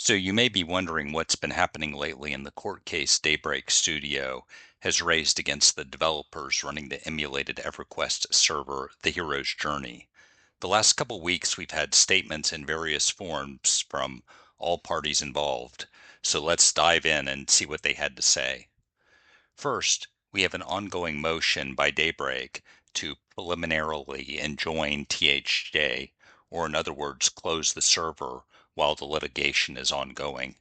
So you may be wondering what's been happening lately in the court case Daybreak Studio has raised against the developers running the emulated Everquest server, The Hero's Journey. The last couple weeks we've had statements in various forms from all parties involved, so let's dive in and see what they had to say. First, we have an ongoing motion by Daybreak to preliminarily enjoin THJ, or in other words, close the server while the litigation is ongoing.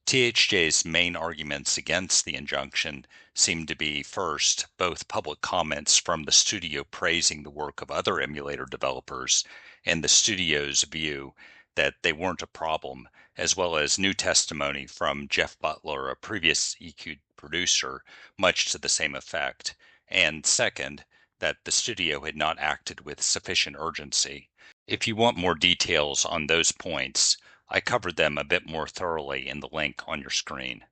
THJ's main arguments against the injunction seem to be, first, both public comments from the studio praising the work of other emulator developers and the studio's view that they weren't a problem, as well as new testimony from Jeff Butler, a previous EQ producer, much to the same effect, and second, that the studio had not acted with sufficient urgency. If you want more details on those points, I covered them a bit more thoroughly in the link on your screen.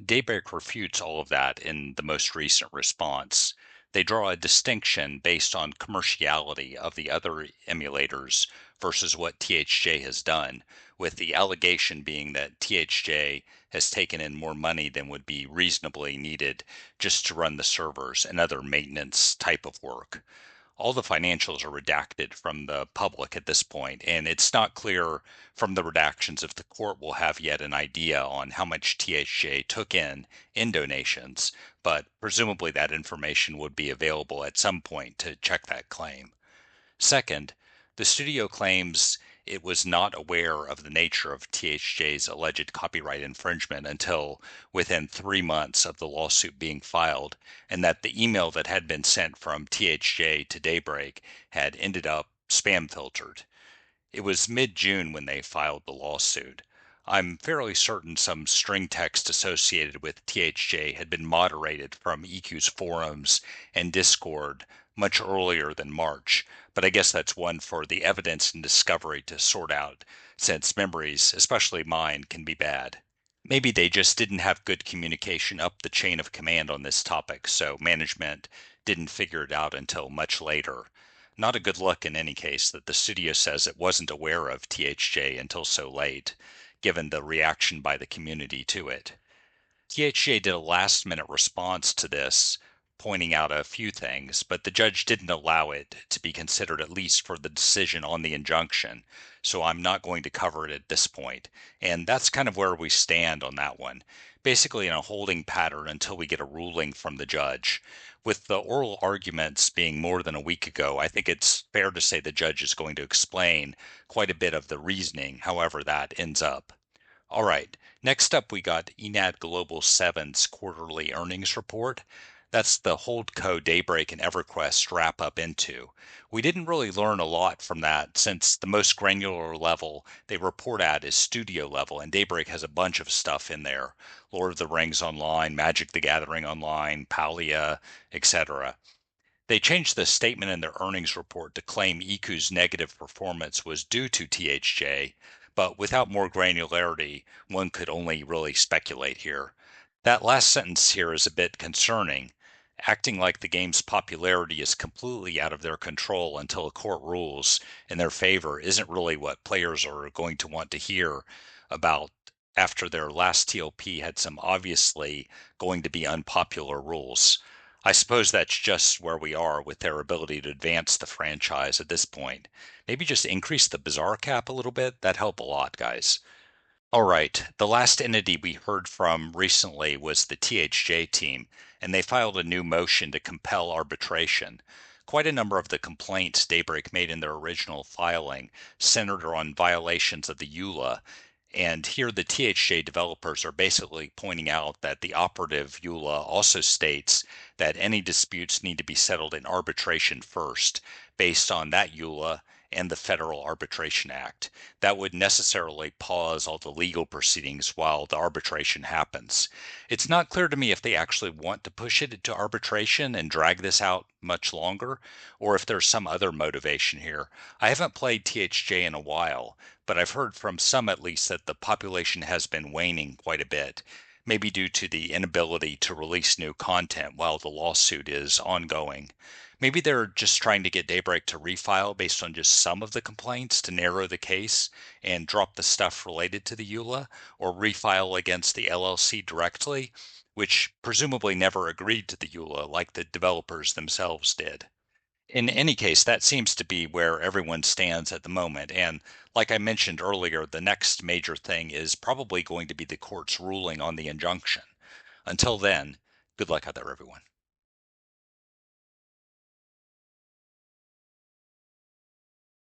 Daybreak refutes all of that in the most recent response. They draw a distinction based on commerciality of the other emulators versus what THJ has done, with the allegation being that THJ has taken in more money than would be reasonably needed just to run the servers and other maintenance type of work. All the financials are redacted from the public at this point, and it's not clear from the redactions if the court will have yet an idea on how much THJ took in donations, but presumably that information would be available at some point to check that claim. Second, the studio claims it was not aware of the nature of THJ's alleged copyright infringement until within 3 months of the lawsuit being filed, and that the email that had been sent from THJ to Daybreak had ended up spam filtered. It was mid-June when they filed the lawsuit. I'm fairly certain some string text associated with THJ had been moderated from EQ's forums and Discord much earlier than March, but I guess that's one for the evidence and discovery to sort out, since memories, especially mine, can be bad. Maybe they just didn't have good communication up the chain of command on this topic, so management didn't figure it out until much later. Not a good look in any case that the studio says it wasn't aware of THJ until so late, given the reaction by the community to it. THJ did a last-minute response to this, pointing out a few things, but the judge didn't allow it to be considered at least for the decision on the injunction, so I'm not going to cover it at this point. And that's kind of where we stand on that one, basically in a holding pattern until we get a ruling from the judge. With the oral arguments being more than a week ago, I think it's fair to say the judge is going to explain quite a bit of the reasoning, however that ends up. All right, next up we got Enad Global 7's quarterly earnings report. That's the Holdco Daybreak and Everquest wrap up into. We didn't really learn a lot from that since the most granular level they report at is studio level, and Daybreak has a bunch of stuff in there. Lord of the Rings Online, Magic the Gathering Online, Palia, etc. They changed the statement in their earnings report to claim EQ's negative performance was due to THJ, but without more granularity, one could only really speculate here. That last sentence here is a bit concerning, acting like the game's popularity is completely out of their control until a court rules in their favor isn't really what players are going to want to hear about after their last TLP had some obviously going to be unpopular rules. I suppose that's just where we are with their ability to advance the franchise at this point. Maybe just increase the bizarre cap a little bit. That'd help a lot, guys. All right, the last entity we heard from recently was the THJ team, and they filed a new motion to compel arbitration. Quite a number of the complaints Daybreak made in their original filing centered on violations of the EULA, and here the THJ developers are basically pointing out that the operative EULA also states that any disputes need to be settled in arbitration first, based on that EULA and the Federal Arbitration Act. That would necessarily pause all the legal proceedings while the arbitration happens. It's not clear to me if they actually want to push it to arbitration and drag this out much longer, or if there's some other motivation here. I haven't played THJ in a while, but I've heard from some at least that the population has been waning quite a bit. maybe due to the inability to release new content while the lawsuit is ongoing. Maybe they're just trying to get Daybreak to refile based on just some of the complaints to narrow the case and drop the stuff related to the EULA, or refile against the LLC directly, which presumably never agreed to the EULA like the developers themselves did. In any case, that seems to be where everyone stands at the moment. And like I mentioned earlier, the next major thing is probably going to be the court's ruling on the injunction. Until then, good luck out there, everyone.